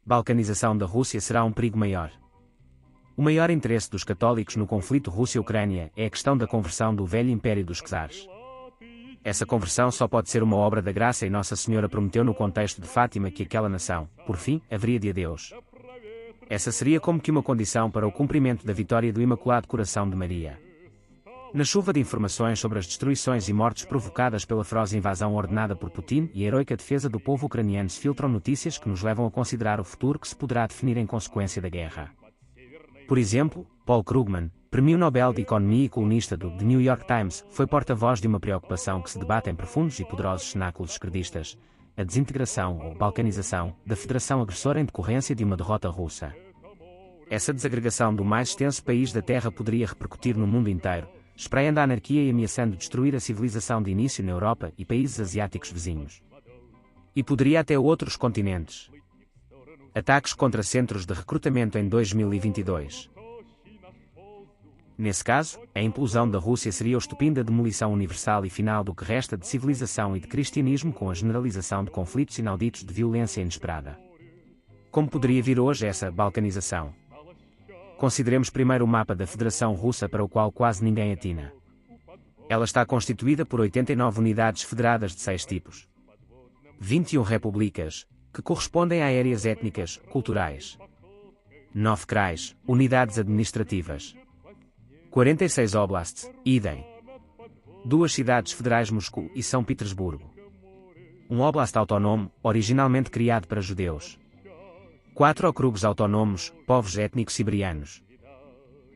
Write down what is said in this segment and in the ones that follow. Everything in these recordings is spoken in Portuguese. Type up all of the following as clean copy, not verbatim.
balcanização da Rússia será um perigo maior. O maior interesse dos católicos no conflito Rússia-Ucrânia é a questão da conversão do velho Império dos Czares. Essa conversão só pode ser uma obra da graça e Nossa Senhora prometeu no contexto de Fátima que aquela nação, por fim, haveria de a Deus. Essa seria como que uma condição para o cumprimento da vitória do Imaculado Coração de Maria. Na chuva de informações sobre as destruições e mortes provocadas pela feroz invasão ordenada por Putin e a heroica defesa do povo ucraniano se filtram notícias que nos levam a considerar o futuro que se poderá definir em consequência da guerra. Por exemplo, Paul Krugman, Prémio Nobel de Economia e colunista do The New York Times, foi porta-voz de uma preocupação que se debate em profundos e poderosos cenáculos esquerdistas: a desintegração ou balcanização da Federação agressora em decorrência de uma derrota russa. Essa desagregação do mais extenso país da Terra poderia repercutir no mundo inteiro, espraiando a anarquia e ameaçando destruir a civilização de início na Europa e países asiáticos vizinhos. E poderia até outros continentes. Ataques contra centros de recrutamento em 2022. Nesse caso, a implosão da Rússia seria o estupim da demolição universal e final do que resta de civilização e de cristianismo, com a generalização de conflitos inauditos de violência inesperada. Como poderia vir hoje essa balcanização? Consideremos primeiro o mapa da Federação Russa, para o qual quase ninguém atina. Ela está constituída por 89 unidades federadas de 6 tipos. 21 repúblicas, que correspondem a áreas étnicas, culturais. 9 krais, unidades administrativas. 46 oblasts, idem. 2 cidades federais, Moscou e São Petersburgo. Um oblast autónomo, originalmente criado para judeus. 4 okrugos autónomos, povos étnicos siberianos.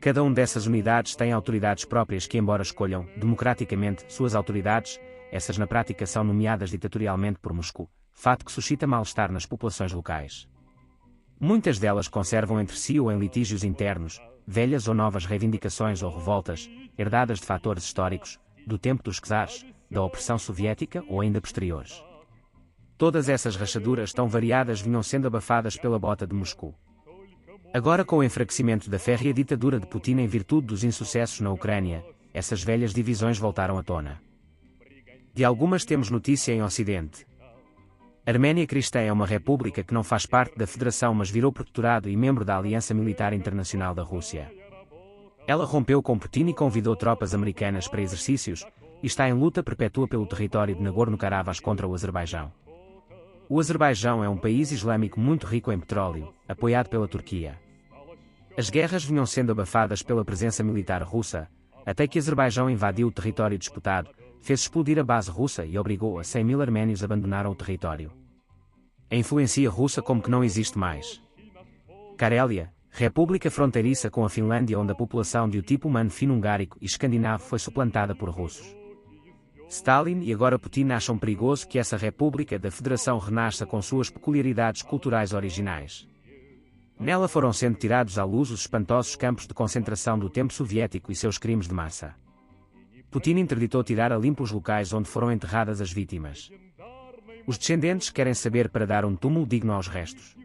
Cada dessas unidades tem autoridades próprias que, embora escolham, democraticamente, suas autoridades, essas na prática são nomeadas ditatorialmente por Moscou, fato que suscita mal-estar nas populações locais. Muitas delas conservam entre si ou em litígios internos, velhas ou novas reivindicações ou revoltas, herdadas de fatores históricos, do tempo dos czares, da opressão soviética ou ainda posteriores. Todas essas rachaduras tão variadas vinham sendo abafadas pela bota de Moscou. Agora, com o enfraquecimento da férrea ditadura de Putin em virtude dos insucessos na Ucrânia, essas velhas divisões voltaram à tona. De algumas temos notícia em Ocidente. A Arménia Cristã é uma república que não faz parte da Federação, mas virou protetorado e membro da Aliança Militar Internacional da Rússia. Ela rompeu com Putin e convidou tropas americanas para exercícios, e está em luta perpétua pelo território de Nagorno-Karabakh contra o Azerbaijão. O Azerbaijão é um país islâmico muito rico em petróleo, apoiado pela Turquia. As guerras vinham sendo abafadas pela presença militar russa, até que Azerbaijão invadiu o território disputado, fez explodir a base russa e obrigou a 100.000 arménios a abandonar o território. A influência russa como que não existe mais. Carélia, república fronteiriça com a Finlândia, onde a população de o tipo humano fino-hungárico e escandinavo foi suplantada por russos. Stalin e agora Putin acham perigoso que essa república da Federação renasça com suas peculiaridades culturais originais. Nela foram sendo tirados à luz os espantosos campos de concentração do tempo soviético e seus crimes de massa. Putin interditou tirar a limpo os locais onde foram enterradas as vítimas. Os descendentes querem saber para dar um túmulo digno aos restos.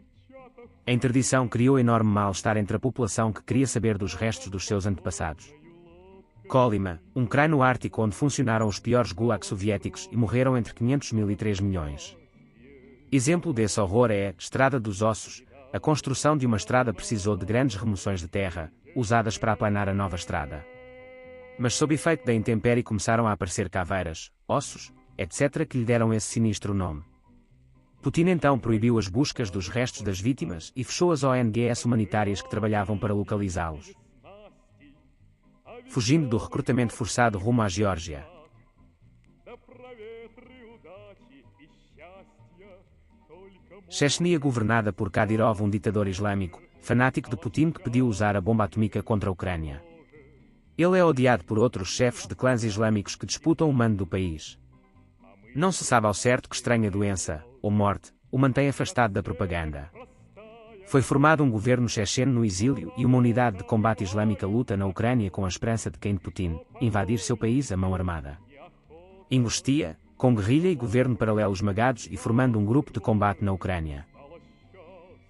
A interdição criou enorme mal-estar entre a população que queria saber dos restos dos seus antepassados. Kolyma, um crai no Ártico onde funcionaram os piores gulags soviéticos e morreram entre 500.000 e 3 milhões. Exemplo desse horror é a Estrada dos Ossos. A construção de uma estrada precisou de grandes remoções de terra, usadas para aplanar a nova estrada. Mas sob efeito da intempérie começaram a aparecer caveiras, ossos, etc., que lhe deram esse sinistro nome. Putin então proibiu as buscas dos restos das vítimas e fechou as ONGs humanitárias que trabalhavam para localizá-los. Fugindo do recrutamento forçado rumo à Geórgia. Chechnya, governada por Kadyrov, um ditador islâmico, fanático de Putin, que pediu usar a bomba atômica contra a Ucrânia. Ele é odiado por outros chefes de clãs islâmicos que disputam o mando do país. Não se sabe ao certo que estranha doença, ou morte, o mantém afastado da propaganda. Foi formado um governo checheno no exílio e uma unidade de combate islâmica luta na Ucrânia com a esperança de quem Putin invadir seu país à mão armada. Ingustia, com guerrilha e governo paralelo esmagados e formando um grupo de combate na Ucrânia.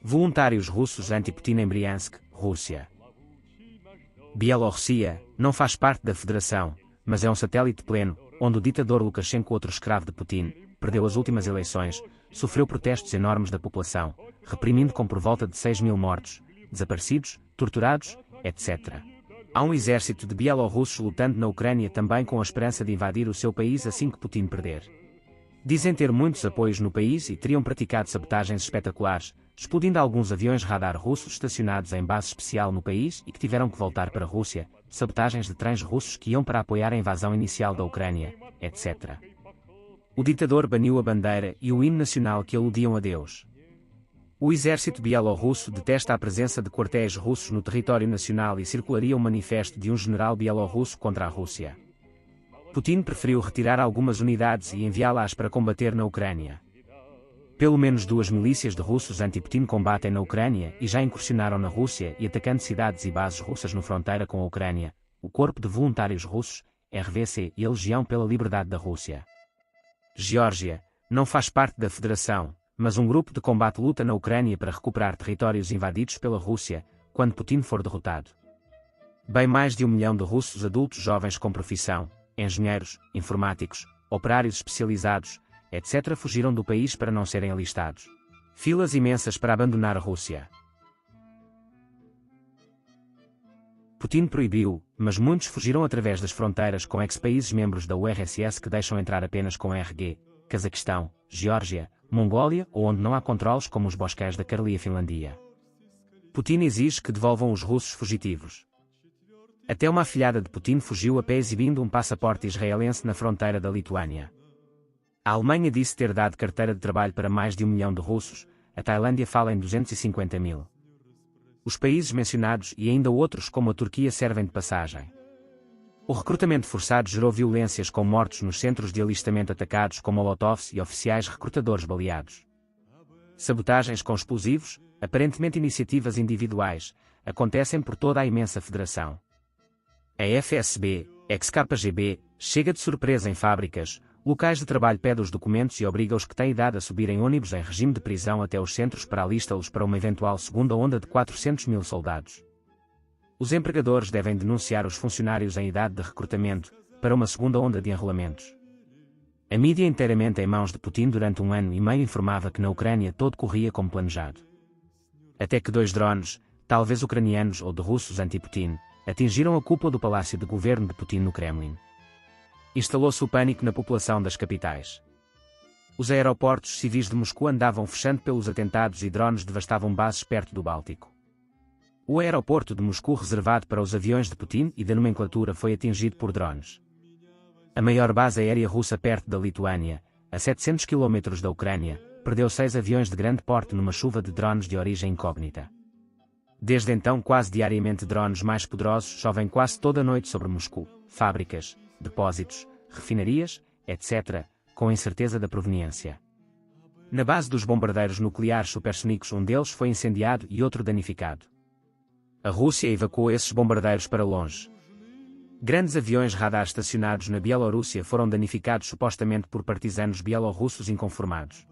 Voluntários russos anti-Putin em Briansk, Rússia. Bielorrússia não faz parte da Federação, mas é um satélite pleno, onde o ditador Lukashenko, outro escravo de Putin, perdeu as últimas eleições, sofreu protestos enormes da população, reprimindo com por volta de 6.000 mortos, desaparecidos, torturados, etc. Há um exército de bielorrussos lutando na Ucrânia também com a esperança de invadir o seu país assim que Putin perder. Dizem ter muitos apoios no país e teriam praticado sabotagens espetaculares, explodindo alguns aviões radar russos estacionados em base especial no país e que tiveram que voltar para a Rússia, sabotagens de trens russos que iam para apoiar a invasão inicial da Ucrânia, etc. O ditador baniu a bandeira e o hino nacional que aludiam a Deus. O exército bielorrusso detesta a presença de quartéis russos no território nacional e circularia um manifesto de um general bielorrusso contra a Rússia. Putin preferiu retirar algumas unidades e enviá-las para combater na Ucrânia. Pelo menos 2 milícias de russos anti-Putin combatem na Ucrânia e já incursionaram na Rússia e atacando cidades e bases russas na fronteira com a Ucrânia, o Corpo de Voluntários Russos, RVC, e a Legião pela Liberdade da Rússia. Geórgia não faz parte da Federação, mas um grupo de combate luta na Ucrânia para recuperar territórios invadidos pela Rússia, quando Putin for derrotado. Bem mais de 1 milhão de russos adultos jovens com profissão, engenheiros, informáticos, operários especializados, etc. fugiram do país para não serem alistados. Filas imensas para abandonar a Rússia. Putin proibiu, mas muitos fugiram através das fronteiras com ex-países membros da URSS que deixam entrar apenas com RG, Cazaquistão, Geórgia, Mongólia ou onde não há controles como os bosqueiros da Carelia Finlândia. Putin exige que devolvam os russos fugitivos. Até uma afilhada de Putin fugiu a pé exibindo um passaporte israelense na fronteira da Lituânia. A Alemanha disse ter dado carteira de trabalho para mais de 1 milhão de russos, a Tailândia fala em 250.000. Os países mencionados e ainda outros como a Turquia servem de passagem. O recrutamento forçado gerou violências com mortos nos centros de alistamento atacados com molotovs e oficiais recrutadores baleados. Sabotagens com explosivos, aparentemente iniciativas individuais, acontecem por toda a imensa federação. A FSB, ex-KGB, chega de surpresa em fábricas, locais de trabalho, pede os documentos e obriga os que têm idade a subir em ônibus em regime de prisão até os centros para alistá-los para uma eventual segunda onda de 400.000 soldados. Os empregadores devem denunciar os funcionários em idade de recrutamento, para uma segunda onda de enrolamentos. A mídia inteiramente em mãos de Putin durante 1 ano e meio informava que na Ucrânia todo corria como planejado. Até que 2 drones, talvez ucranianos ou de russos anti-Putin, atingiram a cúpula do palácio de governo de Putin no Kremlin. Instalou-se o pânico na população das capitais. Os aeroportos civis de Moscou andavam fechando pelos atentados e drones devastavam bases perto do Báltico. O aeroporto de Moscou, reservado para os aviões de Putin e da nomenclatura, foi atingido por drones. A maior base aérea russa perto da Lituânia, a 700 km da Ucrânia, perdeu 6 aviões de grande porte numa chuva de drones de origem incógnita. Desde então, quase diariamente drones mais poderosos chovem quase toda a noite sobre Moscou, fábricas, depósitos, refinarias, etc., com incerteza da proveniência. Na base dos bombardeiros nucleares supersónicos, um deles foi incendiado e outro danificado. A Rússia evacuou esses bombardeiros para longe. Grandes aviões radar estacionados na Bielorrússia foram danificados supostamente por partisanos bielorrussos inconformados.